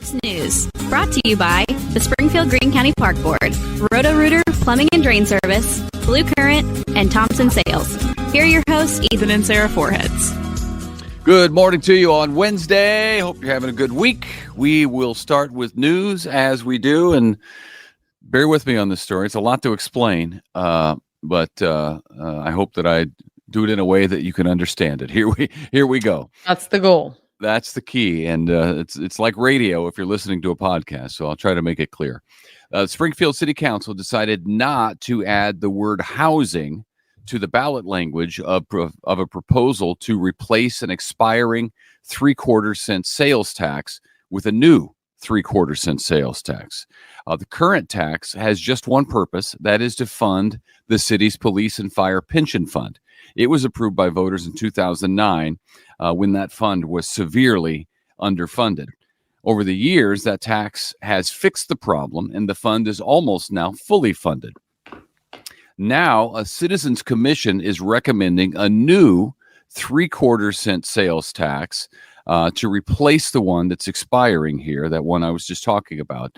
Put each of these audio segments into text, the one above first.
Sports News, brought to you by the Springfield Greene County Park Board, Roto-Rooter Plumbing and Drain Service, Blue Current, and Thompson Sales. Here are your hosts, Ethan and Sarah Foreheads. Good morning to you on Wednesday. Hope you're having a good week. We will start with news as we do, and bear with me on this story. It's a lot to explain, but I hope that I do it in a way that you can understand it. Here we go. That's the goal. That's the key, and it's like radio if you're listening to a podcast, so I'll try to make it clear. Springfield City Council decided not to add the word housing to the ballot language of a proposal to replace an expiring 3/4 cent sales tax with a new 3/4 cent sales tax. The current tax has just one purpose, that is to fund the city's police and fire pension fund. It was approved by voters in 2009 when that fund was severely underfunded. Over the years, that tax has fixed the problem, and the fund is almost now fully funded. Now, a Citizens Commission is recommending a new 3/4 cent sales tax to replace the one that's expiring here, that one I was just talking about.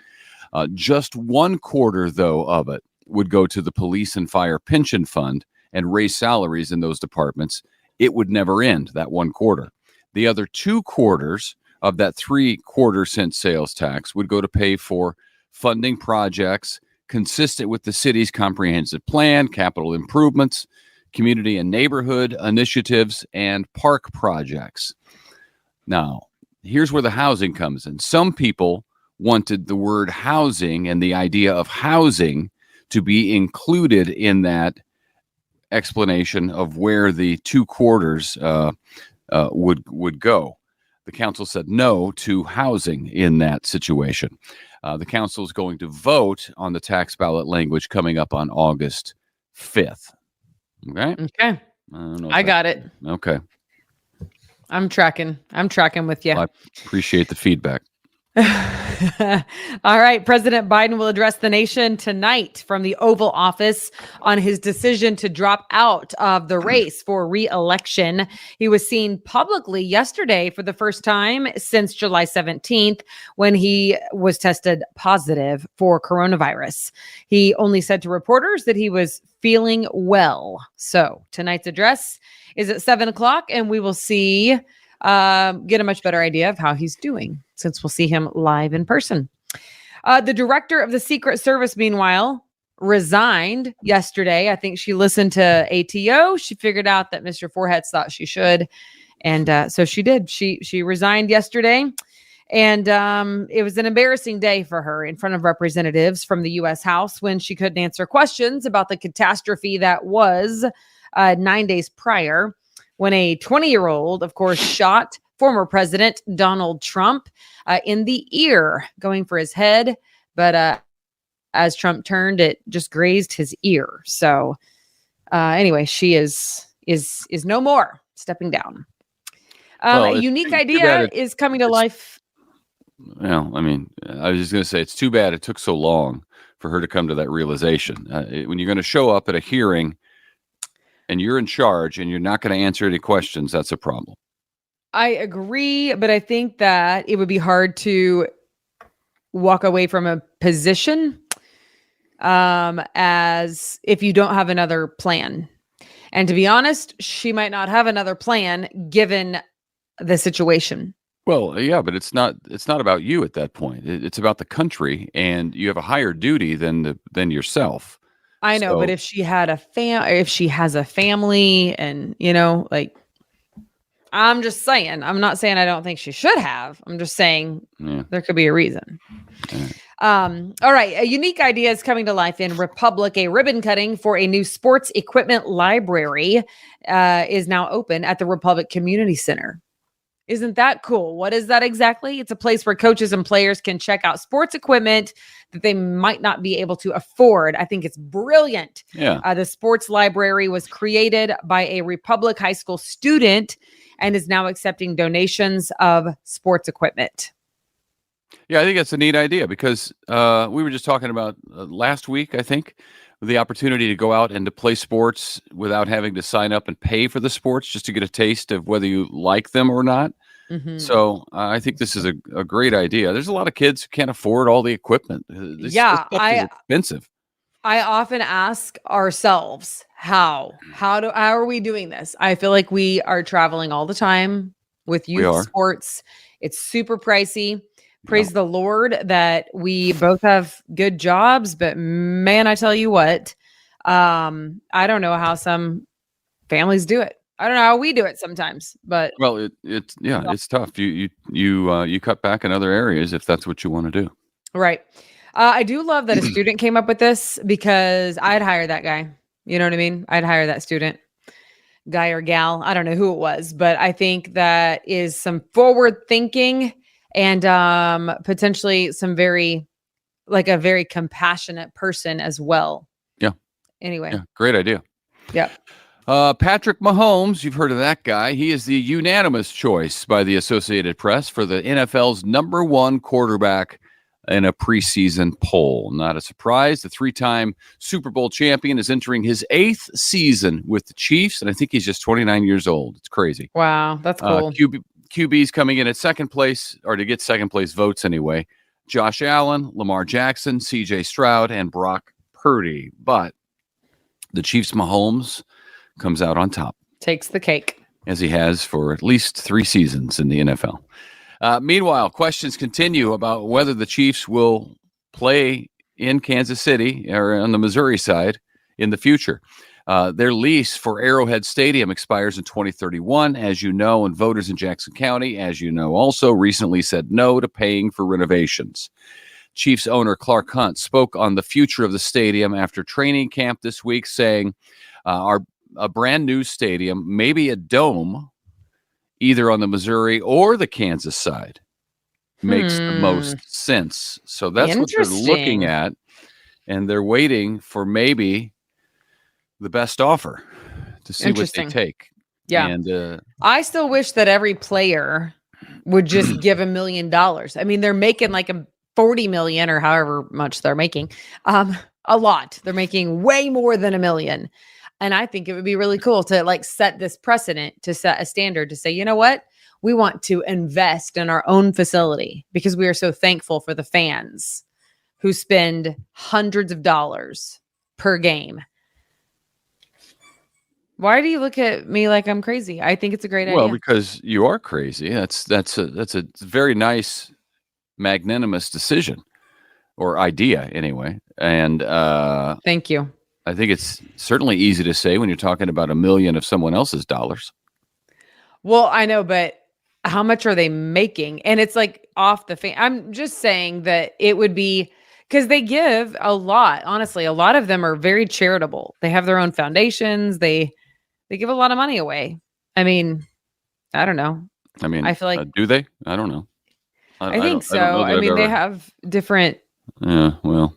Just 1/4, though, of it would go to the police and fire pension fund and raise salaries in those departments. It would never end, that 1/4. The other 2/4 of that 3/4 cent sales tax would go to pay for funding projects consistent with the city's comprehensive plan, capital improvements, community and neighborhood initiatives, and park projects. Now, here's where the housing comes in. Some people wanted the word housing and the idea of housing to be included in that explanation of where the 2/4 would go. The council said no to housing in that situation. The council is going to vote on the tax ballot language coming up on August 5th. Okay. I got it. Okay. I'm tracking with you. Well, I appreciate the feedback. All right. President Biden will address the nation tonight from the Oval Office on his decision to drop out of the race for re-election. He was seen publicly yesterday for the first time since July 17th, when he was tested positive for coronavirus. He only said to reporters that he was feeling well. So tonight's address is at 7:00, and we will see get a much better idea of how he's doing, since we'll see him live in person. The director of the Secret Service, meanwhile, resigned yesterday. I think she listened to ATO. She figured out that Mr. Foreheads thought she should. And so she did. She resigned yesterday. And it was an embarrassing day for her in front of representatives from the U.S. House when she couldn't answer questions about the catastrophe that was 9 days prior, when a 20-year-old, of course, shot former President Donald Trump in the ear, going for his head. But as Trump turned, it just grazed his ear. So anyway, she is no more, stepping down. A unique idea is coming to life. Well, I mean, I was just going to say, it's too bad it took so long for her to come to that realization. When you're going to show up at a hearing and you're in charge and you're not going to answer any questions, that's a problem. I agree, but I think that it would be hard to walk away from a position as if you don't have another plan. And to be honest, she might not have another plan given the situation. Well, yeah, but it's not about you at that point. It's about the country, and you have a higher duty than yourself. I know, but if she had if she has a family, and I'm just saying, I'm not saying I don't think she should have. I'm just saying there could be a reason. All right. A unique idea is coming to life in Republic. A ribbon cutting for a new sports equipment library is now open at the Republic Community Center. Isn't that cool? What is that exactly? It's a place where coaches and players can check out sports equipment that they might not be able to afford. I think it's brilliant. Yeah. The sports library was created by a Republic High School student and is now accepting donations of sports equipment. Yeah, I think that's a neat idea because we were just talking about last week, I think, the opportunity to go out and to play sports without having to sign up and pay for the sports, just to get a taste of whether you like them or not. Mhm. So I think this is a great idea. There's a lot of kids who can't afford all the equipment. This Yeah, stuff is expensive. I often ask ourselves, how are we doing this? I feel like we are traveling all the time with We youth are. sports. It's super pricey. Yeah. Praise the Lord that we both have good jobs, but man, I tell you what, I don't know how some families do it. I don't know how we do it sometimes, but Well, it's tough. You cut back in other areas if that's what you want to do. right. I do love that a student came up with this because I'd hire that guy. You know what I mean? I'd hire that student, guy or gal. I don't know who it was, but I think that is some forward thinking and potentially a very compassionate person as well. Yeah. Anyway. Yeah. Great idea. Yeah. Patrick Mahomes, you've heard of that guy. He is the unanimous choice by the Associated Press for the NFL's #1 quarterback in a preseason poll. Not a surprise. The 3-time Super Bowl champion is entering his 8th season with the Chiefs, and I think he's just 29 years old. It's crazy. Wow, that's cool. QB's coming in at second place, or to get second place votes anyway. Josh Allen, Lamar Jackson, CJ Stroud, and Brock Purdy. But the Chiefs' Mahomes comes out on top. Takes the cake. As he has for at least 3 seasons in the NFL. Meanwhile, questions continue about whether the Chiefs will play in Kansas City or on the Missouri side in the future. Their lease for Arrowhead Stadium expires in 2031, as you know, and voters in Jackson County, as you know, also recently said no to paying for renovations. Chiefs owner Clark Hunt spoke on the future of the stadium after training camp this week, saying a brand new stadium, maybe a dome, either on the Missouri or the Kansas side, makes the most sense. So that's what they're looking at, and they're waiting for maybe the best offer to see what they take. Yeah. And I still wish that every player would just give $1 million. I mean, they're making like a 40 million or however much they're making. A lot. They're making way more than $1 million. And I think it would be really cool to like set this precedent, to set a standard, to say, you know what? We want to invest in our own facility because we are so thankful for the fans who spend hundreds of dollars per game. Why do you look at me like I'm crazy? I think it's a great idea. Well, because you are crazy. That's a very nice, magnanimous decision or idea anyway. And thank you. I think it's certainly easy to say when you're talking about $1 million of someone else's dollars. Well, I know, but how much are they making? And it's like off the fan. I'm just saying that it would be because they give a lot. Honestly, a lot of them are very charitable. They have their own foundations. They give a lot of money away. I mean, I don't know. I mean, I feel like do they? I don't know. I think so. I mean, they have different. Yeah. Well.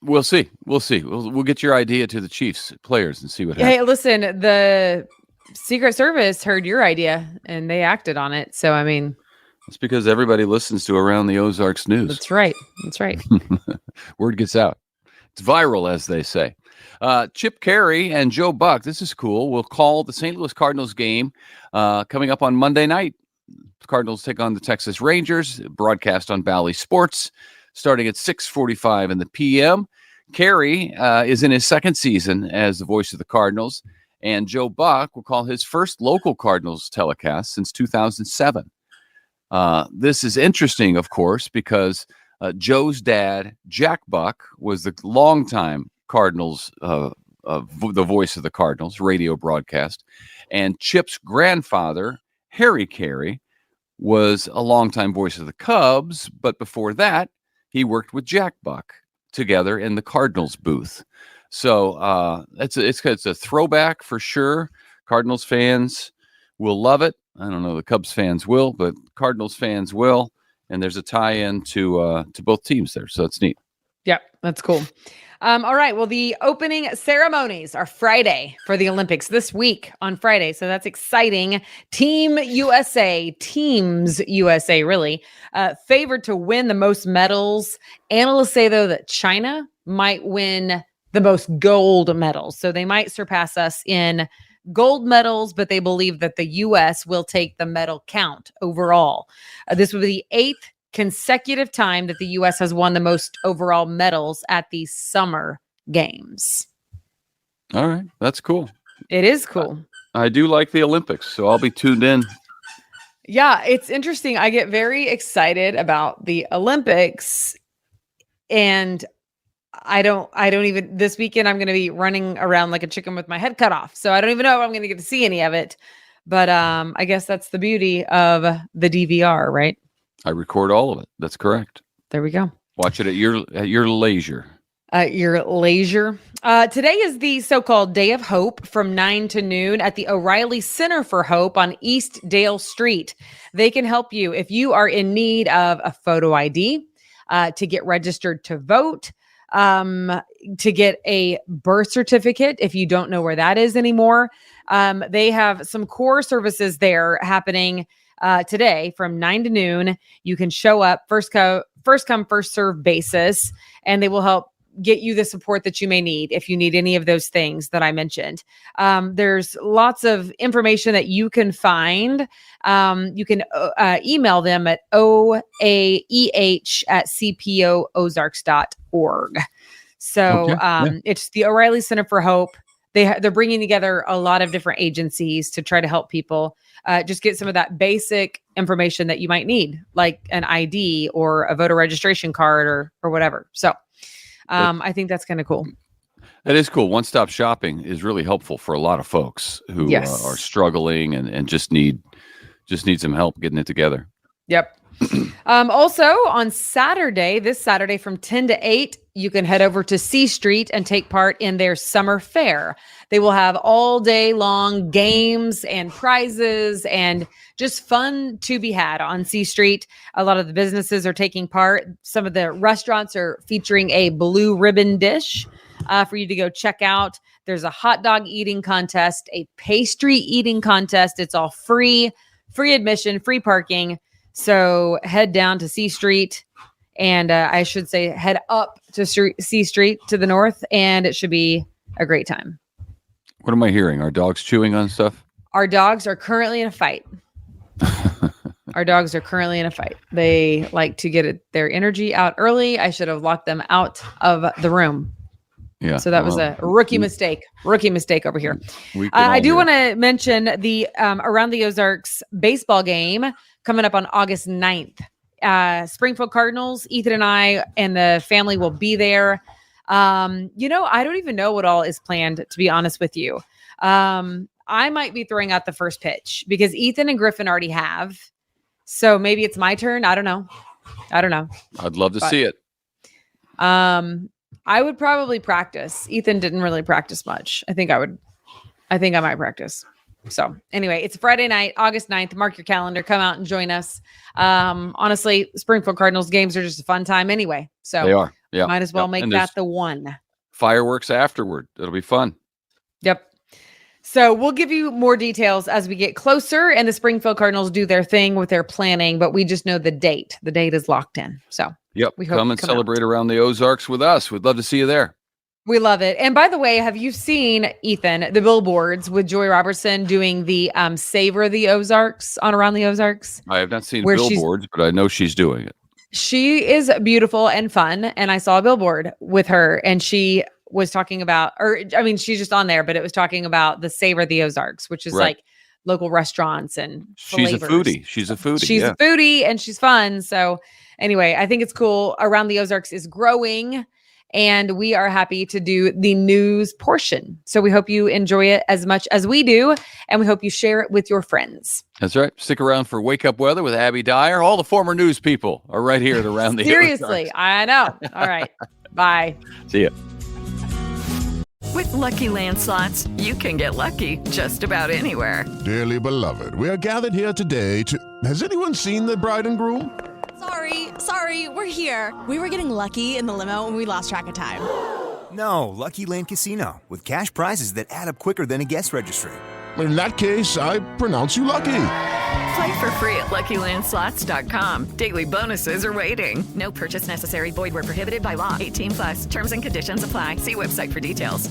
We'll see. We'll get your idea to the Chiefs players and see what happens. Hey, listen, the Secret Service heard your idea and they acted on it. So, I mean, it's because everybody listens to Around the Ozarks news. That's right. Word gets out. It's viral, as they say. Chip Carey and Joe Buck, this is cool, will call the St. Louis Cardinals game coming up on Monday night. The Cardinals take on the Texas Rangers, broadcast on Bally Sports, starting at 6:45 in the p.m. Carey is in his second season as the voice of the Cardinals, and Joe Buck will call his first local Cardinals telecast since 2007. This is interesting, of course, because Joe's dad, Jack Buck, was the longtime Cardinals, the voice of the Cardinals radio broadcast, and Chip's grandfather, Harry Carey, was a longtime voice of the Cubs, but before that, he worked with Jack Buck together in the Cardinals booth. So it's a throwback for sure. Cardinals fans will love it. I don't know the Cubs fans will, but Cardinals fans will. And there's a tie-in to both teams there. So that's neat. Yep, that's cool. All right. Well, the opening ceremonies are Friday for the Olympics this week on Friday. So that's exciting. Teams USA, really, favored to win the most medals. Analysts say, though, that China might win the most gold medals. So they might surpass us in gold medals, but they believe that the U.S. will take the medal count overall. This will be the 8th consecutive time that the U.S. has won the most overall medals at the Summer Games. All right. That's cool. It is cool. I do like the Olympics, so I'll be tuned in. Yeah, it's interesting. I get very excited about the Olympics, and I don't even, this weekend I'm going to be running around like a chicken with my head cut off. So I don't even know if I'm going to get to see any of it. But I guess that's the beauty of the DVR, right? I record all of it. That's correct. There we go. Watch it at your leisure. Your leisure. Today is the so-called Day of Hope from 9 to noon at the O'Reilly Center for Hope on East Dale Street. They can help you if you are in need of a photo ID, to get registered to vote, to get a birth certificate if you don't know where that is anymore. They have some core services there happening today from 9 to noon. You can show up first come, first serve basis, and they will help get you the support that you may need if you need any of those things that I mentioned. There's lots of information that you can find. You can email them at oaeh@cpoozarks.org. So it's the O'Reilly Center for Hope. They're bringing together a lot of different agencies to try to help people just get some of that basic information that you might need, like an ID or a voter registration card or whatever. So I think that's kind of cool. That is cool. One-stop shopping is really helpful for a lot of folks who are struggling and just need some help getting it together. Yep. Also on Saturday, this Saturday from 10 to 8, you can head over to C Street and take part in their summer fair. They will have all day long games and prizes and just fun to be had on C Street. A lot of the businesses are taking part. Some of the restaurants are featuring a blue ribbon dish for you to go check out. There's a hot dog eating contest, a pastry eating contest. It's all free admission, free parking. So head down to C Street, and I should say head up to C Street to the north, and it should be a great time. What am I hearing? Are dogs chewing on stuff? Our dogs are currently in a fight. They like to get their energy out early. I should have locked them out of the room. Yeah. So that was a rookie mistake over here. I do want to mention the Around the Ozarks baseball game coming up on August 9th. Springfield Cardinals, Ethan and I and the family will be there. I don't even know what all is planned, to be honest with you. I might be throwing out the first pitch because Ethan and Griffin already have. So maybe it's my turn. I don't know. I'd love to see it. I would probably practice. Ethan didn't really practice much. I think I might practice. So anyway, it's Friday night, August 9th. Mark your calendar. Come out and join us. Honestly, Springfield Cardinals games are just a fun time anyway. So they are. Yeah. Might as well make that the one. Fireworks afterward. It'll be fun. Yep. So we'll give you more details as we get closer and the Springfield Cardinals do their thing with their planning, but we just know the date. The date is locked in. So come and celebrate Around the Ozarks with us. We'd love to see you there. We love it. And by the way, have you seen, Ethan, the billboards with Joy Robertson doing the Savor the Ozarks on Around the Ozarks? I have not seen billboards, but I know she's doing it. She is beautiful and fun. And I saw a billboard with her and she was talking about, she's just on there, but it was talking about the Savor the Ozarks, which is like local restaurants and she's flavors. She's a foodie. She's a foodie and she's fun. So anyway, I think it's cool. Around the Ozarks is growing. And we are happy to do the news portion. So we hope you enjoy it as much as we do. And we hope you share it with your friends. That's right. Stick around for Wake Up Weather with Abby Dyer. All the former news people are right here at Around the Seriously, Ozarks. I know. All right. Bye. See ya. With Lucky Land Slots, you can get lucky just about anywhere. Dearly beloved, we are gathered here today to... Has anyone seen the bride and groom? Sorry, we're here. We were getting lucky in the limo and we lost track of time. No, Lucky Land Casino, with cash prizes that add up quicker than a guest registry. In that case, I pronounce you lucky. Play for free at LuckyLandSlots.com. Daily bonuses are waiting. No purchase necessary. Void where prohibited by law. 18+. Terms and conditions apply. See website for details.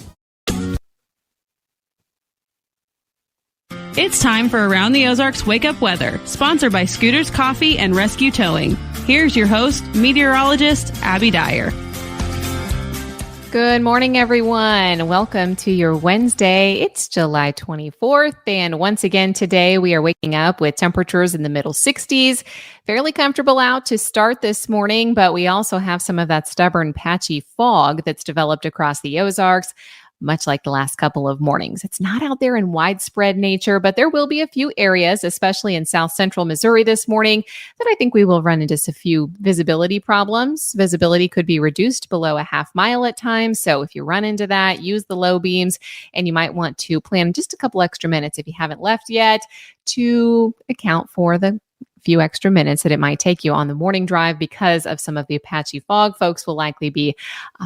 It's time for Around the Ozarks Wake Up Weather, sponsored by Scooters Coffee and Rescue Towing. Here's your host, meteorologist Abby Dyer. Good morning, everyone. Welcome to your Wednesday. It's July 24th. And once again, today we are waking up with temperatures in the middle 60s. Fairly comfortable out to start this morning, but we also have some of that stubborn patchy fog that's developed across the Ozarks, much like the last couple of mornings. It's not out there in widespread nature, but there will be a few areas, especially in south central Missouri this morning, that I think we will run into a few visibility problems. Visibility could be reduced below a half mile at times. So if you run into that, use the low beams, and you might want to plan just a couple extra minutes if you haven't left yet to account for the few extra minutes that it might take you on the morning drive because of some of the patchy fog. Folks will likely be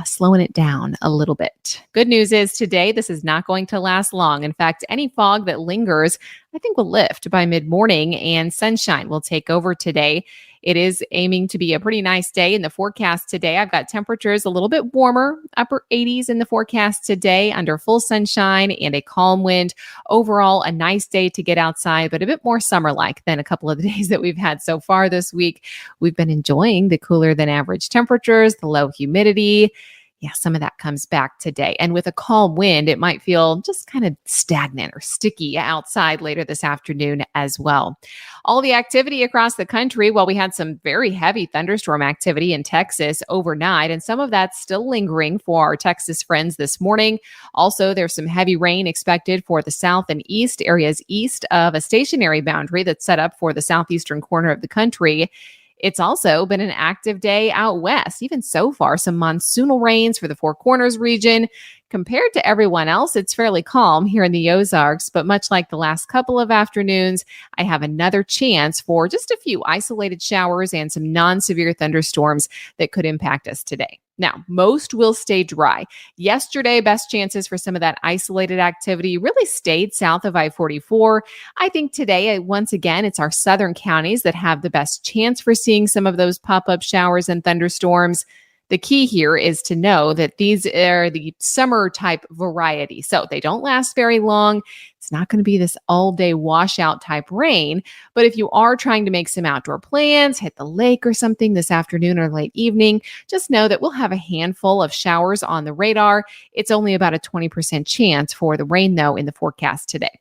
slowing it down a little bit. Good news is today, this is not going to last long. In fact, any fog that lingers, I think will lift by mid-morning and sunshine will take over today. It is aiming to be a pretty nice day in the forecast today. I've got temperatures a little bit warmer, upper 80s in the forecast today under full sunshine and a calm wind. Overall, a nice day to get outside, but a bit more summer-like than a couple of the days that we've had so far this week. We've been enjoying the cooler than average temperatures, the low humidity. Yeah, some of that comes back today. And with a calm wind, it might feel just kind of stagnant or sticky outside later this afternoon as well. All the activity across the country, well, we had some very heavy thunderstorm activity in Texas overnight, and some of that's still lingering for our Texas friends this morning. Also, there's some heavy rain expected for the south and east areas east of a stationary boundary that's set up for the southeastern corner of the country. It's also been an active day out west. Even so far, some monsoonal rains for the Four Corners region. Compared to everyone else, it's fairly calm here in the Ozarks, but much like the last couple of afternoons, I have another chance for just a few isolated showers and some non-severe thunderstorms that could impact us today. Now, most will stay dry. Yesterday, best chances for some of that isolated activity really stayed south of I-44. I think today, once again, it's our southern counties that have the best chance for seeing some of those pop-up showers and thunderstorms. The key here is to know that these are the summer type variety. So they don't last very long. It's not going to be this all day washout type rain. But if you are trying to make some outdoor plans, hit the lake or something this afternoon or late evening, just know that we'll have a handful of showers on the radar. It's only about a 20% chance for the rain, though, in the forecast today.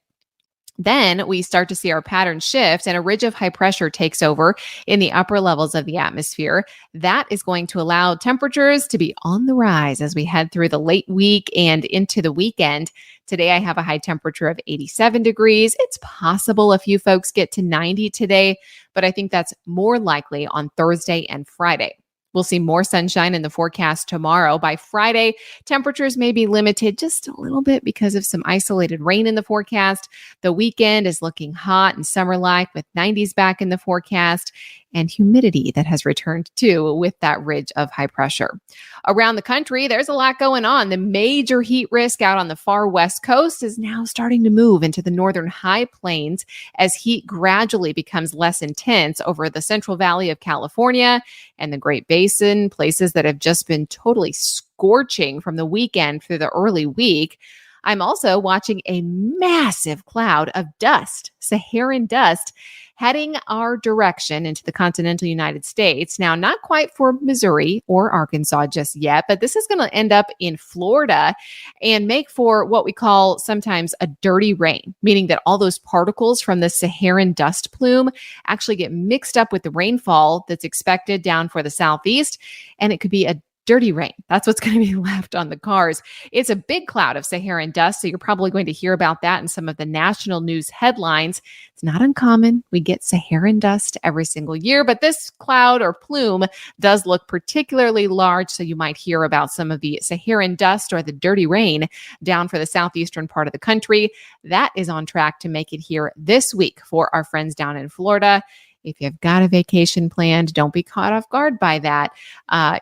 Then we start to see our pattern shift and a ridge of high pressure takes over in the upper levels of the atmosphere. That is going to allow temperatures to be on the rise as we head through the late week and into the weekend. Today, I have a high temperature of 87 degrees. It's possible a few folks get to 90 today, but I think that's more likely on Thursday and Friday. We'll see more sunshine in the forecast tomorrow. By Friday, temperatures may be limited just a little bit because of some isolated rain in the forecast. The weekend is looking hot and summer-like with 90s back in the forecast and humidity that has returned too with that ridge of high pressure. Around the country, there's a lot going on. The major heat risk out on the far west coast is now starting to move into the northern high plains as heat gradually becomes less intense over the Central Valley of California and the Great Basin, places that have just been totally scorching from the weekend through the early week. I'm also watching a massive cloud of dust, Saharan dust, heading our direction into the continental United States. Now, not quite for Missouri or Arkansas just yet, but this is going to end up in Florida and make for what we call sometimes a dirty rain, meaning that all those particles from the Saharan dust plume actually get mixed up with the rainfall that's expected down for the southeast, and it could be a dirty rain. That's what's going to be left on the cars. It's a big cloud of Saharan dust, so you're probably going to hear about that in some of the national news headlines. It's not uncommon. We get Saharan dust every single year, but this cloud or plume does look particularly large, so you might hear about some of the Saharan dust or the dirty rain down for the southeastern part of the country. That is on track to make it here this week for our friends down in Florida. If you've got a vacation planned, don't be caught off guard by that.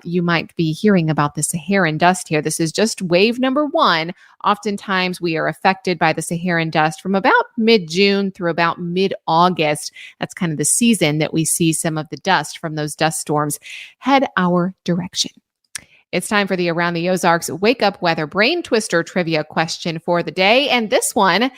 You might be hearing about the Saharan dust here. This is just wave number one. Oftentimes, we are affected by the Saharan dust from about mid-June through about mid-August. That's kind of the season that we see some of the dust from those dust storms head our direction. It's time for the Around the Ozarks Wake Up Weather Brain Twister Trivia question for the day. And this one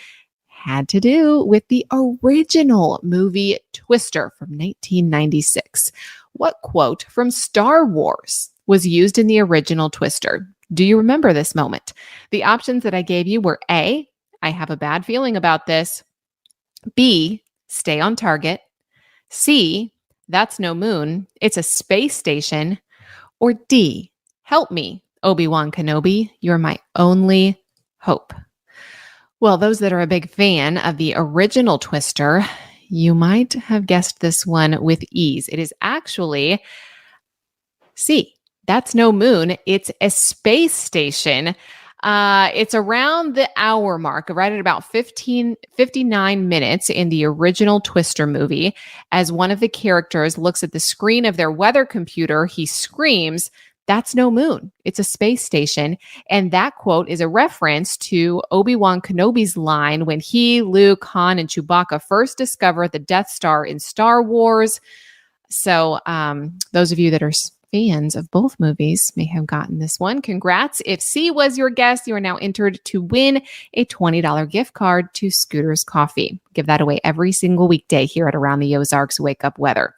had to do with the original movie Twister from 1996. What quote from Star Wars was used in the original Twister? Do you remember this moment? The options that I gave you were A, I have a bad feeling about this. B, stay on target. C, that's no moon, it's a space station. Or D, help me, Obi-Wan Kenobi, you're my only hope. Well, those that are a big fan of the original Twister, you might have guessed this one with ease. It is actually C, that's no moon, it's a space station. It's around the hour mark, right at about 59 minutes in the original Twister movie. As one of the characters looks at the screen of their weather computer, he screams, "That's no moon. It's a space station." And that quote is a reference to Obi-Wan Kenobi's line when he, Luke, Han, and Chewbacca first discover the Death Star in Star Wars. So those of you that are fans of both movies may have gotten this one. Congrats. If C was your guess, you are now entered to win a $20 gift card to Scooter's Coffee. Give that away every single weekday here at Around the Ozarks Wake Up Weather.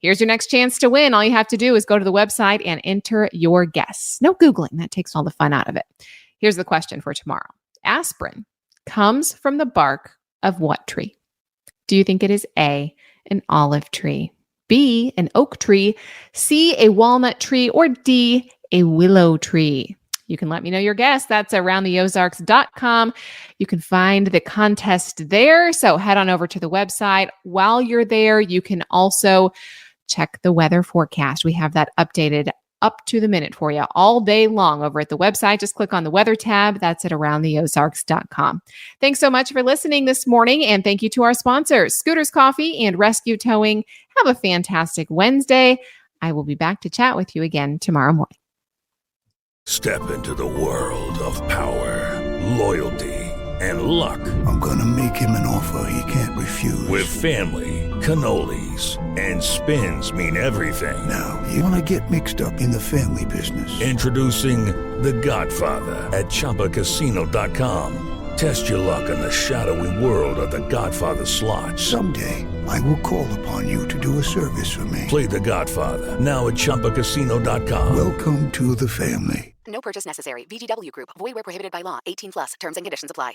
Here's your next chance to win. All you have to do is go to the website and enter your guess. No Googling. That takes all the fun out of it. Here's the question for tomorrow. Aspirin comes from the bark of what tree? Do you think it is A, an olive tree, B, an oak tree, C, a walnut tree, or D, a willow tree? You can let me know your guess. That's aroundtheozarks.com. You can find the contest there. So head on over to the website. While you're there, you can also check the weather forecast. We have that updated up to the minute for you all day long over at the website. Just click on the weather tab. That's at aroundtheozarks.com. Thanks so much for listening this morning. And thank you to our sponsors, Scooter's Coffee and Rescue Towing. Have a fantastic Wednesday. I will be back to chat with you again tomorrow morning. Step into the world of power, loyalty, and luck. I'm going to make him an offer he can't refuse. With family, cannolis, and spins mean everything. Now, you want to get mixed up in the family business. Introducing The Godfather at ChumbaCasino.com. Test your luck in the shadowy world of The Godfather slot. Someday, I will call upon you to do a service for me. Play The Godfather now at ChumbaCasino.com. Welcome to the family. No purchase necessary. VGW Group. Void where prohibited by law. 18+. Terms and conditions apply.